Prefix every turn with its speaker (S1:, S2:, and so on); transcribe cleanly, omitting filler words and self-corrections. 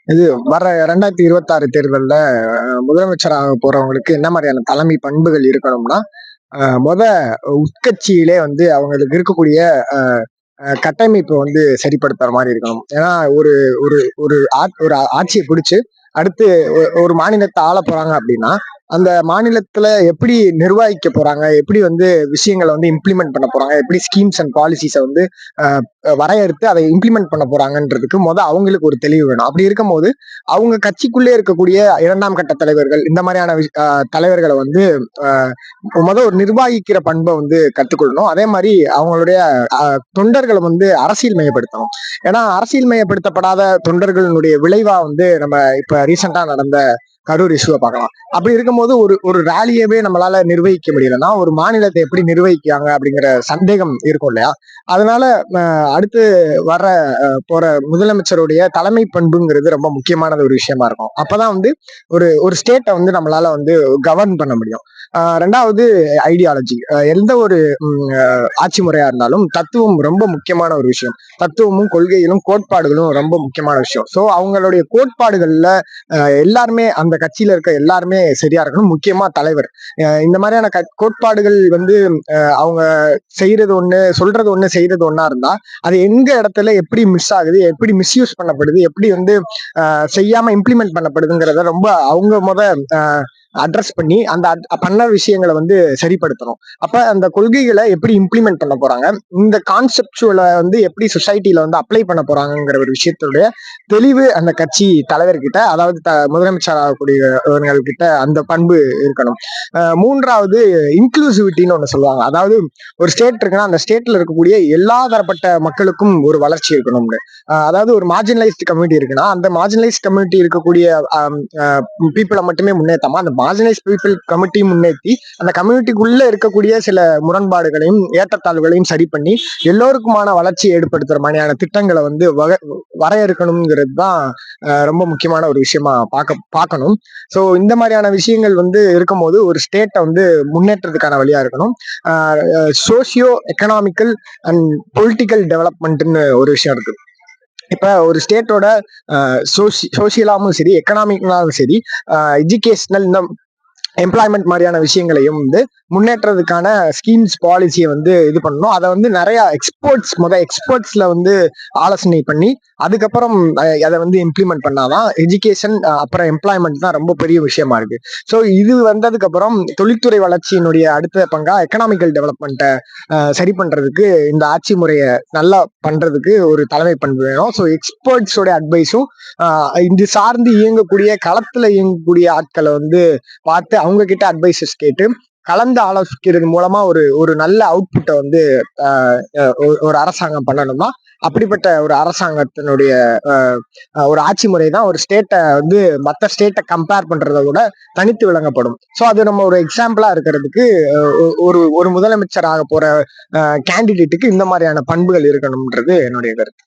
S1: இது வர 2026 தேர்தல்ல முதலமைச்சராக போறவங்களுக்கு என்ன மாதிரியான தலைமை பண்புகள் இருக்கணும்னா, மொத உட்கட்சியிலே வந்து அவங்களுக்கு இருக்கக்கூடிய அ அ கட்டமைப்ப வந்து சரிப்படுத்துற மாரி இருக்கணும். ஏன்னா ஒரு ஒரு ஒரு ஒரு ஆட்சிய பிடிச்சு, அடுத்து ஒரு மாநிலத்த ஆளப் போறாங்க அப்படின்னா, அந்த மாநிலத்தில எப்படி நிர்வகிக்க போறாங்க? எப்படி வந்து விஷயங்கள வந்து இம்ப்ளிமெண்ட் பண்ண போறாங்க? எப்படி ஸ்கீம்ஸ் அண்ட் பாலிசிஸ வந்து அ வரையறுத்து அதை இம்ப்ளிமெண்ட் பண்ண போறாங்கன்றதுக்கு அவங்களுக்கு ஒரு தெளிவு வேணும். அப்படி இருக்கும்போது, அவங்க கட்சிக்குள்ளே இருக்கக்கூடிய 2ஆம் கட்ட தலைவர்கள், இந்த மாரியான தலைவர்கள வந்து அ ஒரு நிர்வாகிக்கிற பண்ப வந்து கத்துக்கொள்ளணும். அதே மாரி அவங்களுடைய அ தொண்டர்கள வந்து அரசியல் மயப்படுத்தணும். ஏன்னா, அரசியல் மயப்படுத்தப்படாத தொண்டர்களுடைய விளைவா வந்து நம்ம இப்ப ரீசென்ட்டா நடந்த கரூர் இஷ்யூவ பார்க்கலாம். அப்படி இருக்கும்போது ஒரு ஒரு ராலியவே நம்மளால நிர்வகிக்க முடியலன்னா, ஒரு மாநிலத்த எப்படி நிர்வகிக்காங்க அப்படிங்கிற சந்தேகம் இருக்கும் இல்லையா? அதனால அ அடுத்து வர போற முதலமைச்சருடைய தலைமை பண்புங்கிறது ரொம்ப முக்கியமானது ஒரு விஷயமா இருக்கும். அப்பதான் வந்து ஒரு ஒரு ஸ்டேட்ட வந்து நம்மளால வந்து கவர்ன் பண்ண முடியும். 2வது ஐடியாலஜி. எந்த ஒரு ம் அ ஆட்சி முறையா இருந்தாலும் தத்துவம் ரொம்ப முக்கியமான ஒரு விஷயம். தத்துவமும், கொள்கைகளும், கோட்பாடுகளும் ரொம்ப முக்கியமான விஷயம். ஸோ அவங்களுடைய கோட்பாடுகள்ல எல்லாருமே அந்த கட்சியில இருக்க எல்லாருமே சரியா இருக்கணும். முக்கியமா தலைவர். இந்த மாதிரியான கோட்பாடுகள் வந்து அவங்க செய்யறது ஒண்ணு, சொல்றது ஒண்ணு, செய்யறது ஒண்ணா இருந்தா, அது எங்க இடத்துல எப்படி மிஸ் ஆகுது, எப்படி மிஸ்யூஸ் பண்ணப்படுது, எப்படி வந்து செய்யாம இம்ப்ளிமெண்ட் பண்ணப்படுதுங்கிறத ரொம்ப அவங்க அ அட்ரஸ் பண்ணி அந்த பண்ண விஷயங்கள வந்து சரிப்படுத்தணும். அப்ப அந்த கொள்கைகள எப்படி இம்ப்ளிமெண்ட் பண்ண போறாங்க, இந்த கான்செப்சுவல வந்து எப்படி சொசைட்டில வந்து அப்ளை பண்ண போறாங்கங்கிற ஒரு விஷயத்துடைய தெளிவு அந்த கட்சி தலைவர்கிட்ட, அதாவது முதலமைச்சர் ஆகக்கூடியவர்கள் கிட்ட அந்த பண்பு இருக்கணும். 3வது இன்க்ளூசிவிட்டின்னு ஒண்ணு சொல்லுவாங்க. அதாவது ஒரு ஸ்டேட் இருக்குன்னா, அந்த ஸ்டேட்ல இருக்கக்கூடிய எல்லா தரப்பட்ட மக்களுக்கும் ஒரு வளர்ச்சி இருக்கணும்னு. அதாவது ஒரு மார்ஜினலைஸ்ட் கம்யூனிட்டி இருக்குன்னா, அந்த மார்ஜினலைஸ்ட் கம்யூனிட்டி இருக்கக்கூடிய அம் அ பீப்பிள மட்டுமே முன்னேத்தாம, அந்த மார்ஜினலைஸ்ட் பீப்பிள் கமிட்டியும் முன்னேத்தி, அந்த கம்யூனிட்டிக்குள்ள இருக்கக்கூடிய சில முரண்பாடுகளையும், ஏற்றத்தாழ்வுகளையும் சரி பண்ணி, எல்லோருக்குமான வளர்ச்சியை ஏற்படுத்துற மாரியான திட்டங்கள வந்து வரையறுக்கணும்ங்கிறது தான் ரொம்ப முக்கியமான ஒரு விஷயமா பார்க்கணும். ஸோ இந்த மாரியான விஷயங்கள் வந்து இருக்கும்போது, ஒரு ஸ்டேட்ட வந்து முன்னேற்றத்துக்கான வழியா இருக்கணும். அ சோசியோ எக்கனாமிக்கல் அண்ட் பொலிட்டிக்கல் டெவலப்மெண்ட்ன்னு ஒரு விஷயம் இருக்கு. இப்ப ஒரு ஸ்டேட்டோட சோசியலாவும் சரி, எக்கனாமிக்னாலும் சரி, எஜுகேஷனல் இந்த எம்ப்ளாய்மெண்ட் மாரியான விஷயங்களையும் வந்து முன்னேற்றதுக்கான ஸ்கீம்ஸ், பாலிசிய வந்து இது பண்ணணும். அத வந்து நெறைய எக்ஸ்பர்ட்ஸ்ல வந்து ஆலோசனை பண்ணி, அதுக்கப்புறம் அத வந்து இம்ப்ளிமெண்ட் பண்ணா தான் எஜுகேஷன் அப்புறம் எம்ப்ளாய்மெண்ட் தான் ரொம்ப பெரிய விஷயமா இருக்கு. ஸோ இது வந்ததுக்கப்புறம் தொழில்துறை வளர்ச்சியினுடைய அடுத்த பங்கா எக்கனாமிக்கல் டெவலப்மெண்ட்ட சரி பண்றதுக்கு இந்த ஆட்சி முறைய நல்லா பண்றதுக்கு ஒரு தலைமை பண்பு வேணும். ஸோ எக்ஸ்பர்ட்ஸோட அட்வைஸும் இது சார்ந்து இயங்கக்கூடிய களத்துல இயங்கக்கூடிய ஆட்கள வந்து பார்த்து அவங்க கிட்ட அட்வைசஸ் கேட்டு கலந்து ஆலோசிக்கிறது மூலமா ஒரு ஒரு நல்ல அவுட்புட்டை வந்து ஒரு அரசாங்கம் பண்ணணும்னா அப்படிப்பட்ட ஒரு அரசாங்கத்தினுடைய ஒரு ஆட்சி முறை தான் ஒரு ஸ்டேட்டை வந்து மற்ற ஸ்டேட்டை கம்பேர் பண்றதை விட தனித்து விளங்கப்படும். ஸோ அது நம்ம ஒரு எக்ஸாம்பிளா இருக்கிறதுக்கு ஒரு ஒரு முதலமைச்சராக போற கேண்டிடேட்டுக்கு இந்த மாதிரியான பண்புகள் இருக்கணும்ன்றது என்னுடைய கருத்து.